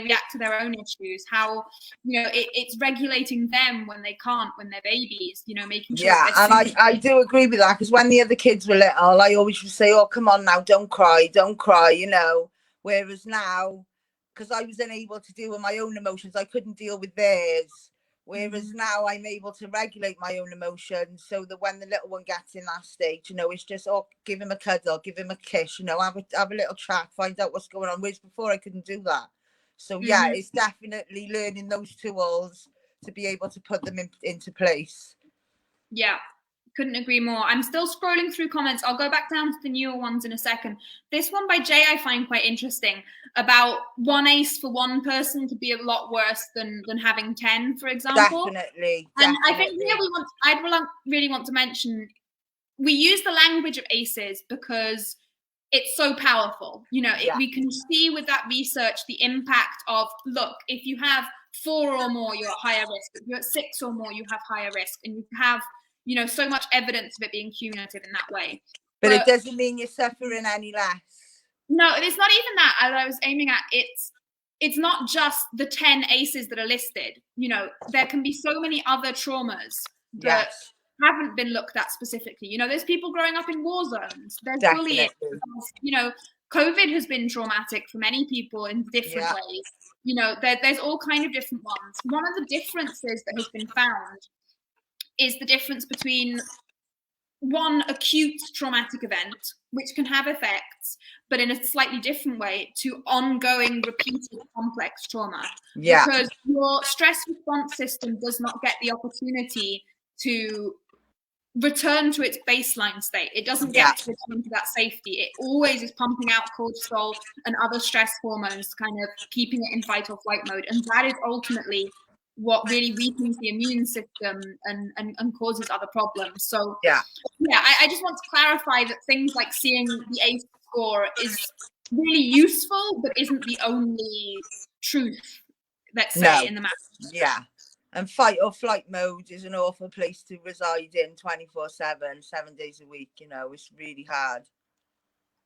react to their own issues, how, you know, it's regulating them when they can't, when they're babies, you know, making sure. Yeah, and I do agree with that, because when the other kids were little, I always would say, oh, come on now, don't cry, you know. Whereas now, because I was unable to deal with my own emotions, I couldn't deal with theirs. Whereas now I'm able to regulate my own emotions, so that when the little one gets in that stage, you know, it's just, oh, give him a cuddle, give him a kiss, you know, have a little chat, find out what's going on. Whereas before I couldn't do that. So yeah, it's definitely learning those tools to be able to put them into place. Yeah, couldn't agree more. I'm still scrolling through comments. I'll go back down to the newer ones in a second. This one by Jay I find quite interesting, about one ACE for one person could be a lot worse than having 10, for example. Definitely. And I think here I'd really want to mention, we use the language of ACEs because it's so powerful. You know, we can see with that research the impact of, look, if you have 4 or more, you're at higher risk. If you're at 6 or more, you have higher risk. And you have, you know, so much evidence of it being cumulative in that way. But it doesn't mean you're suffering any less. No, it's not even that. As I was aiming at, it's not just the 10 ACEs that are listed. You know, there can be so many other traumas that haven't been looked at specifically. You know, there's people growing up in war zones. There's bullying. You know, COVID has been traumatic for many people in different ways. You know, there's all kind of different ones. One of the differences that has been found is the difference between one acute traumatic event, which can have effects, but in a slightly different way, to ongoing, repeated, complex trauma. Because your stress response system does not get the opportunity to return to its baseline state. It doesn't get to return to that safety. It always is pumping out cortisol and other stress hormones, kind of keeping it in fight or flight mode. And that is ultimately what really weakens the immune system and causes other problems. So Yeah. I just want to clarify that things like seeing the ACE score is really useful, but isn't the only truth, let's say, in the matter. Yeah. And fight or flight mode is an awful place to reside in 24/7, 7 days a week. You know, it's really hard.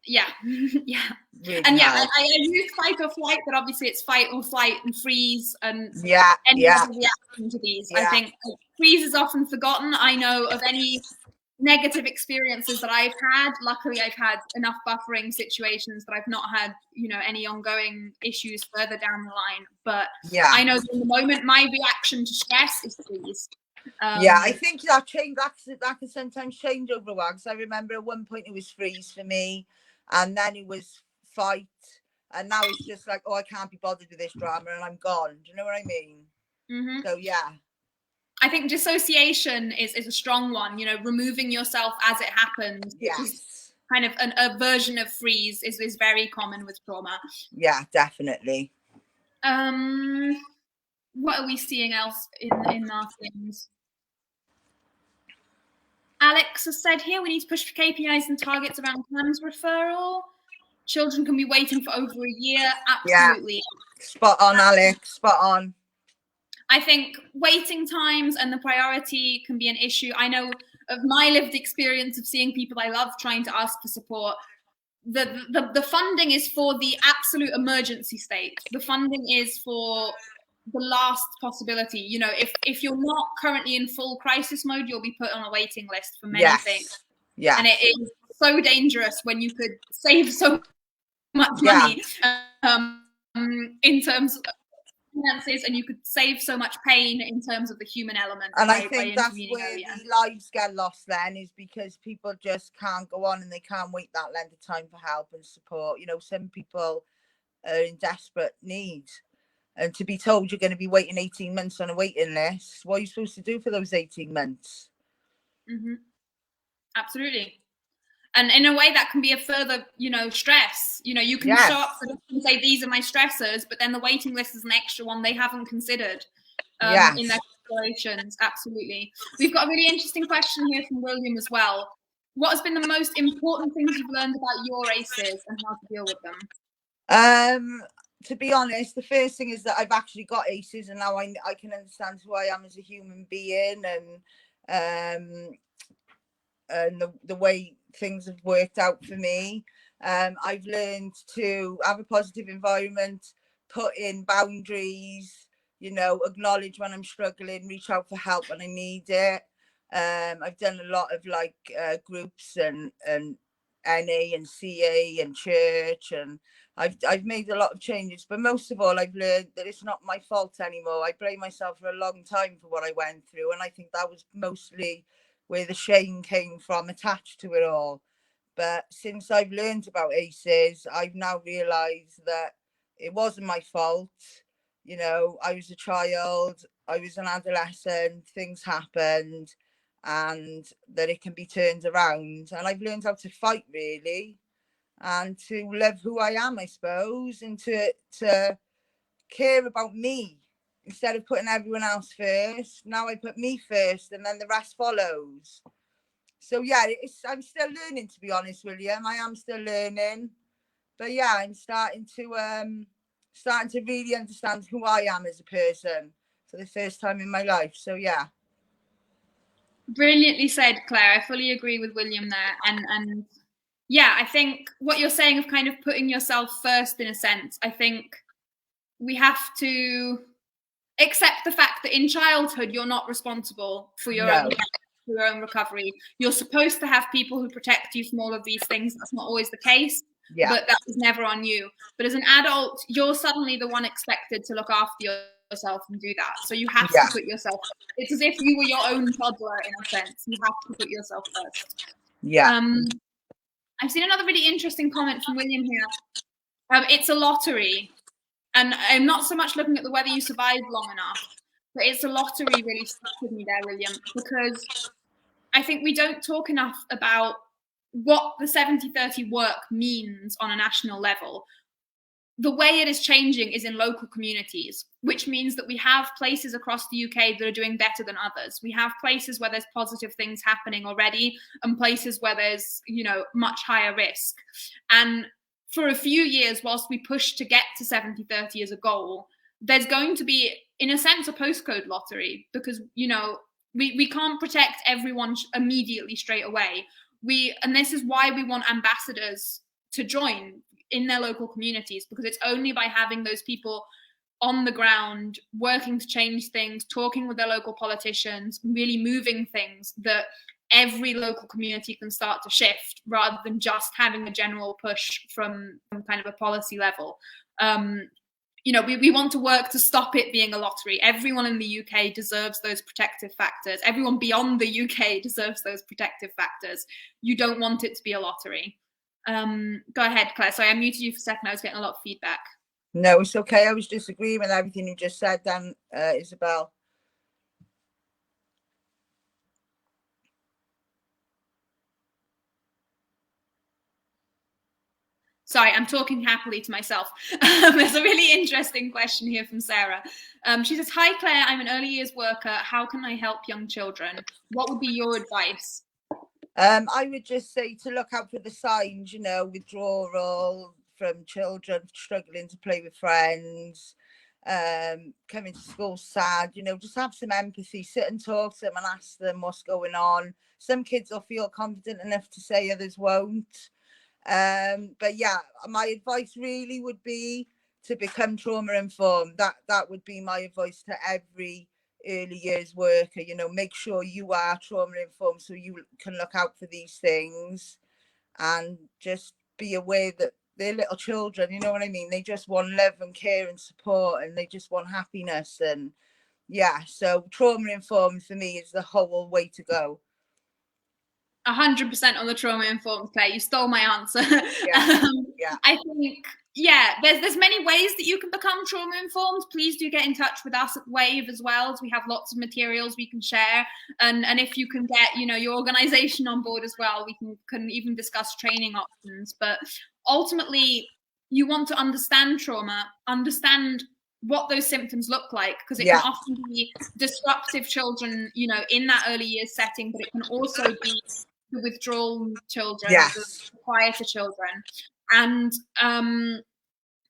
Yeah, yeah. Really And yeah, hard. I use fight or flight, but obviously it's fight or flight and freeze and any other reaction to these. I think freeze is often forgotten. I know of any negative experiences that I've had. Luckily, I've had enough buffering situations that I've not had, any ongoing issues further down the line. But I know that in the moment, my reaction to stress is freeze. I think that can sometimes change over a while. Because I remember at one point it was freeze for me, and then it was fight, and now it's just like, oh, I can't be bothered with this drama, and I'm gone. Do you know what I mean? Mm-hmm. So yeah. I think dissociation is a strong one, removing yourself as it happens, which is kind of a version of freeze is very common with trauma. Yeah, definitely. What are we seeing else in our things? Alex has said here, we need to push for KPIs and targets around CAMS referral. Children can be waiting for over a year. Absolutely. Yeah. Spot on, Alex. Spot on. I think waiting times and the priority can be an issue. I know of my lived experience of seeing people I love trying to ask for support. The funding is for the absolute emergency state. The funding is for the last possibility. If you're not currently in full crisis mode, you'll be put on a waiting list for many things. Yeah. And it is so dangerous when you could save so much money in terms of finances, and you could save so much pain in terms of the human element. And I think that's where the lives get lost then, is because people just can't go on and they can't wait that length of time for help and support. Some people are in desperate need, and to be told you're going to be waiting 18 months on a waiting list, what are you supposed to do for those 18 months? Mm-hmm. Absolutely. And in a way that can be a further, stress. You can show up for this and say, these are my stressors, but then the waiting list is an extra one they haven't considered in their considerations. Absolutely. We've got a really interesting question here from William as well. What has been the most important things you've learned about your ACEs and how to deal with them? To be honest, the first thing is that I've actually got ACEs, and now I can understand who I am as a human being, and the way things have worked out for me. I've learned to have a positive environment, put in boundaries, acknowledge when I'm struggling, reach out for help when I need it. I've done a lot of groups and NA and CA and church, and I've made a lot of changes, but most of all I've learned that it's not my fault anymore. I blame myself for a long time for what I went through, and I think that was mostly where the shame came from, attached to it all. But since I've learned about ACEs, I've now realized that it wasn't my fault. I was a child, I was an adolescent, things happened, and that it can be turned around. And I've learned how to fight, really, and to love who I am, I suppose, and to care about me instead of putting everyone else first. Now I put me first, and then the rest follows. So yeah, I'm still learning, to be honest, William. I am still learning, but yeah, I'm starting to really understand who I am as a person for the first time in my life. So yeah. Brilliantly said, Claire. I fully agree with William there, and yeah, I think what you're saying of kind of putting yourself first, in a sense, I think we have to accept the fact that in childhood you're not responsible for your own recovery. You're supposed to have people who protect you from all of these things. That's not always the case, but that was never on you. But as an adult, you're suddenly the one expected to look after yourself and do that. So you have to put yourself. It's as if you were your own toddler, in a sense. You have to put yourself first. I've seen another really interesting comment from William here. It's a lottery. And I'm not so much looking at the whether you survived long enough, but it's a lottery really stuck with me there, William, because I think we don't talk enough about what the 70-30 work means on a national level. the way it is changing is in local communities, which means that we have places across the UK that are doing better than others. We have places where there's positive things happening already, and places where there's, you know, much higher risk. And for a few years, whilst we push to get to 70-30 as a goal, there's going to be, in a sense, a postcode lottery, because, you know, we can't protect everyone immediately straight away. And this is why we want ambassadors to join in their local communities, because it's only by having those people on the ground working to change things, talking with their local politicians, really moving things, that every local community can start to shift, rather than just having a general push from kind of a policy level. You know, we want to work to stop it being a lottery. Everyone in the UK deserves those protective factors. Everyone beyond the UK deserves those protective factors. You don't want it to be a lottery. Go ahead, Claire. Sorry, I muted you for a second. I was getting a lot of feedback. No, it's okay. I was disagreeing with everything you just said then, Isabel. Sorry, I'm talking happily to myself. There's a really interesting question here from Sarah. She says, "Hi, Claire, I'm an early years worker. How can I help young children? What would be your advice?" I would just say to look out for the signs, you know, withdrawal from children struggling to play with friends, coming to school sad, you know, just have some empathy, sit and talk to them and ask them what's going on. Some kids will feel confident enough to say, others won't. But yeah, my advice really would be to become trauma informed. That would be my advice to every early years worker. You know, make sure you are trauma informed so you can look out for these things, and just be aware that they're little children, you know what I mean? They just want love and care and support, and they just want happiness. And yeah, so trauma informed for me is the whole way to go. 100% on the trauma informed, Claire. You stole my answer. Yeah. I think, yeah, there's many ways that you can become trauma informed. Please do get in touch with us at Wave as well, as we have lots of materials we can share. And if you can get, you know, your organization on board as well, we can even discuss training options. But ultimately, you want to understand trauma, understand what those symptoms look like, because it can often be disruptive children, you know, in that early years setting, but it can also be the withdrawal children, the quieter children. And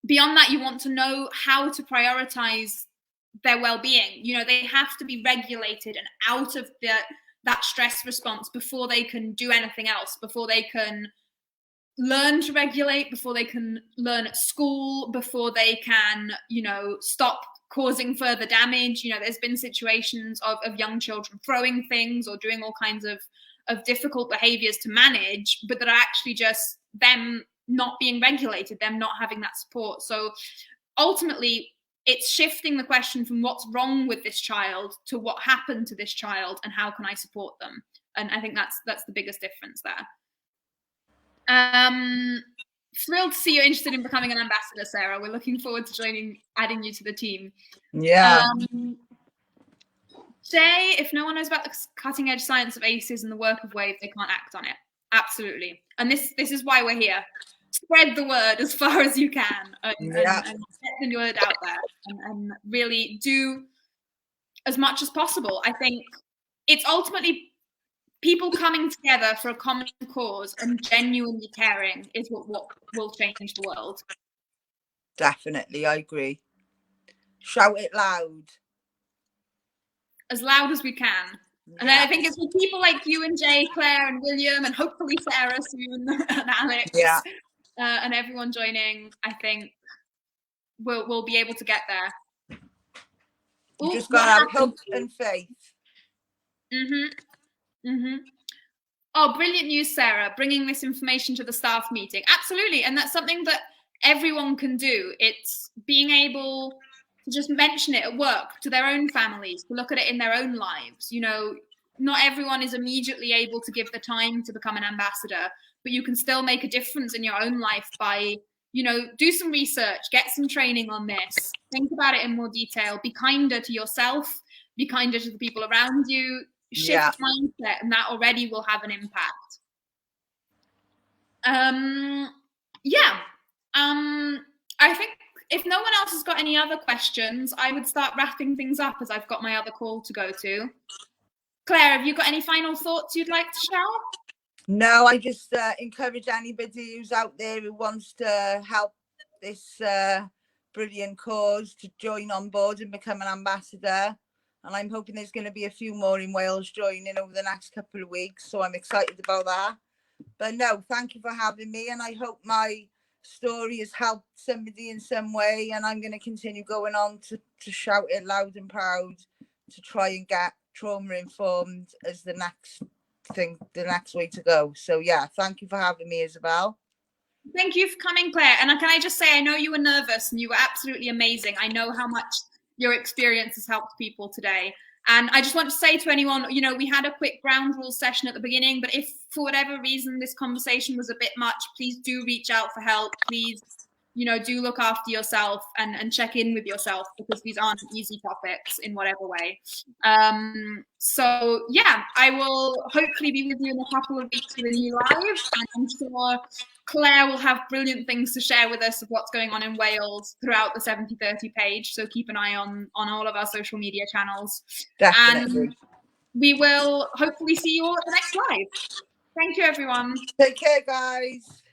beyond that, you want to know how to prioritize their well-being. You know, they have to be regulated and out of that stress response before they can do anything else, before they can learn to regulate, before they can learn at school, before they can, you know, stop causing further damage. You know, there's been situations of young children throwing things or doing all kinds of difficult behaviors to manage, but that are actually just them not being regulated, them not having that support. So ultimately, it's shifting the question from what's wrong with this child to what happened to this child and how can I support them. And I think that's the biggest difference there. Thrilled to see you're interested in becoming an ambassador, Sarah. We're looking forward to adding you to the team. Yeah. Jay, if no one knows about the cutting edge science of ACEs and the work of Wave, they can't act on it. Absolutely. And this is why we're here. Spread the word as far as you can, and get the word out there, and really do as much as possible. I think it's ultimately people coming together for a common cause and genuinely caring is what will change the world. Definitely, I agree. Shout it loud. As loud as we can. And I think it's with people like you and Jay, Claire and William, and hopefully Sarah soon, and Alex, and everyone joining, I think we'll be able to get there. You just got to have hope and faith. Oh, brilliant news, Sarah, bringing this information to the staff meeting. Absolutely. And that's something that everyone can do. It's being able to just mention it at work to their own families, to look at it in their own lives. You know, not everyone is immediately able to give the time to become an ambassador, but you can still make a difference in your own life by, you know, do some research, get some training on this, think about it in more detail, be kinder to yourself, be kinder to the people around you, shift mindset, and that already will have an impact. I think if no one else has got any other questions, I would start wrapping things up as I've got my other call to go to. Claire, have you got any final thoughts you'd like to share? No, I just encourage anybody who's out there who wants to help this brilliant cause to join on board and become an ambassador. And I'm hoping there's going to be a few more in Wales joining over the next couple of weeks. So I'm excited about that. But no, thank you for having me. And I hope my story has helped somebody in some way. And I'm going to continue going on to shout it loud and proud to try and get trauma informed as the next thing, the next way to go. So yeah, thank you for having me, Isabel. Thank you for coming, Claire. And can I just say, I know you were nervous and you were absolutely amazing. I know how much your experience has helped people today. And I just want to say to anyone, you know, we had a quick ground rules session at the beginning, but if for whatever reason this conversation was a bit much, please do reach out for help. Please, you know, do look after yourself and check in with yourself, because these aren't easy topics in whatever way. So yeah, I will hopefully be with you in a couple of weeks with a new live, and I'm sure Claire will have brilliant things to share with us of what's going on in Wales throughout the 70/30 page. So keep an eye on all of our social media channels. Definitely. And we will hopefully see you all at the next live. Thank you, everyone. Take care, guys.